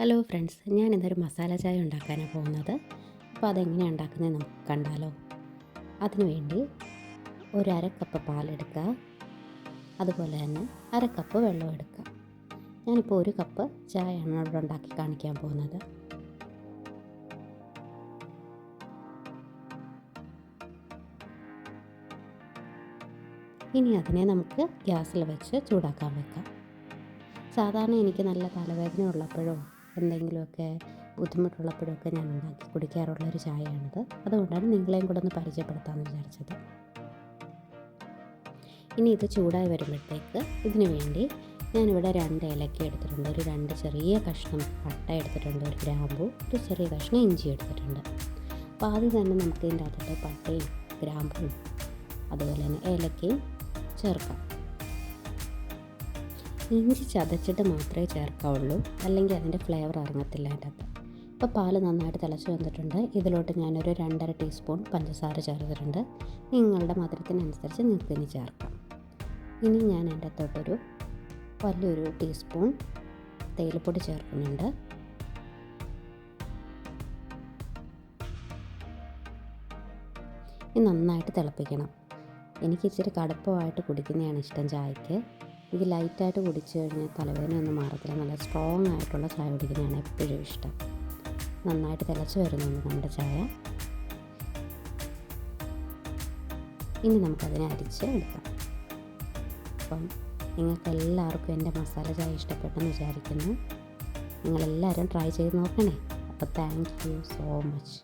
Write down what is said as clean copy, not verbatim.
Hello friends, ഞാനിന്നൊരു masala ചായ ഉണ്ടാക്കാനാണ് പോകുന്നത്. അപ്പോൾ അതെങ്ങനെയാണ് ഉണ്ടാക്കുന്നത് നമുക്ക് കണ്ടാലോ. അതിനുവേണ്ടി ഒരു അരക്കപ്പ് പാലെടുക്കുക, അതുപോലെ തന്നെ അരക്കപ്പ് വെള്ളം എടുക്കുക. ഞാനിപ്പോൾ ഒരു കപ്പ് ചായയാണ് ഇവിടെ ഉണ്ടാക്കി കാണിക്കാൻ പോകുന്നത്. ഇനി അതിനെ നമുക്ക് ഗ്യാസിൽ വെച്ച് ചൂടാക്കാൻ വെക്കാം. സാധാരണ എനിക്ക് നല്ല തലവേദന ഉള്ളപ്പോഴോ എന്തെങ്കിലുമൊക്കെ ബുദ്ധിമുട്ടുള്ളപ്പോഴൊക്കെ ഞാൻ ഉണ്ടാക്കി കുടിക്കാറുള്ളൊരു ചായയാണിത്. അതുകൊണ്ടാണ് നിങ്ങളെയും കൂടെ ഒന്ന് പരിചയപ്പെടുത്താമെന്ന് വിചാരിച്ചത്. ഇനി ഇത് ചൂടായി വരുമ്പോഴത്തേക്ക് ഇതിനു വേണ്ടി ഞാനിവിടെ 2 ഏലക്ക എടുത്തിട്ടുണ്ട്, ഒരു 2 ചെറിയ കഷ്ണം പട്ട എടുത്തിട്ടുണ്ട്, ഒരു ഗ്രാമ്പൂ, ഒരു ചെറിയ കഷ്ണം ഇഞ്ചി എടുത്തിട്ടുണ്ട്. അപ്പോൾ ആദ്യം തന്നെ നമുക്ക് ഇതിൻ്റെ അകത്തോട്ട് പട്ടയും ഗ്രാമ്പും അതുപോലെ തന്നെ ഏലക്കയും ചേർക്കാം. ഇഞ്ചി ചതച്ചിട്ട് മാത്രമേ ചേർക്കാവുള്ളൂ, അല്ലെങ്കിൽ അതിൻ്റെ ഫ്ലേവർ ഇറങ്ങത്തില്ല അതിൻ്റെ അകത്ത്. ഇപ്പോൾ പാല് നന്നായിട്ട് തിളച്ച് വന്നിട്ടുണ്ട്. ഇതിലോട്ട് ഞാനൊരു 2.5 ടീസ്പൂൺ പഞ്ചസാര ചേർത്തിട്ടുണ്ട്. നിങ്ങളുടെ മധുരത്തിനനുസരിച്ച് നിങ്ങൾക്ക് ഇനി ചേർക്കാം. ഇനി ഞാൻ എൻ്റെ അകത്തോട്ടൊരു വലിയൊരു ടീസ്പൂൺ തേയിലപ്പൊടി ചേർക്കുന്നുണ്ട്. ഇത് നന്നായിട്ട് തിളപ്പിക്കണം. എനിക്ക് ഇച്ചിരി കടുപ്പമായിട്ട് കുടിക്കുന്നതാണ് ഇഷ്ടം ചായക്ക്. ഇത് ലൈറ്റായിട്ട് കുടിച്ചു കഴിഞ്ഞാൽ തലവേദനയൊന്നും മാറത്തില്ല. നല്ല സ്ട്രോങ് ആയിട്ടുള്ള ചായ കുടിക്കുന്നതാണ് എപ്പോഴും ഇഷ്ടം. നന്നായിട്ട് തിളച്ച് വരുന്നുണ്ട് നമ്മുടെ ചായ. ഇനി നമുക്കതിനെ അരിച്ച് എടുക്കാം. അപ്പം നിങ്ങൾക്കെല്ലാവർക്കും എൻ്റെ മസാല ചായ ഇഷ്ടപ്പെട്ടെന്ന് വിചാരിക്കുന്നു. നിങ്ങളെല്ലാവരും ട്രൈ ചെയ്ത് നോക്കണേ. അപ്പോൾ താങ്ക് യു സോ മച്ച്.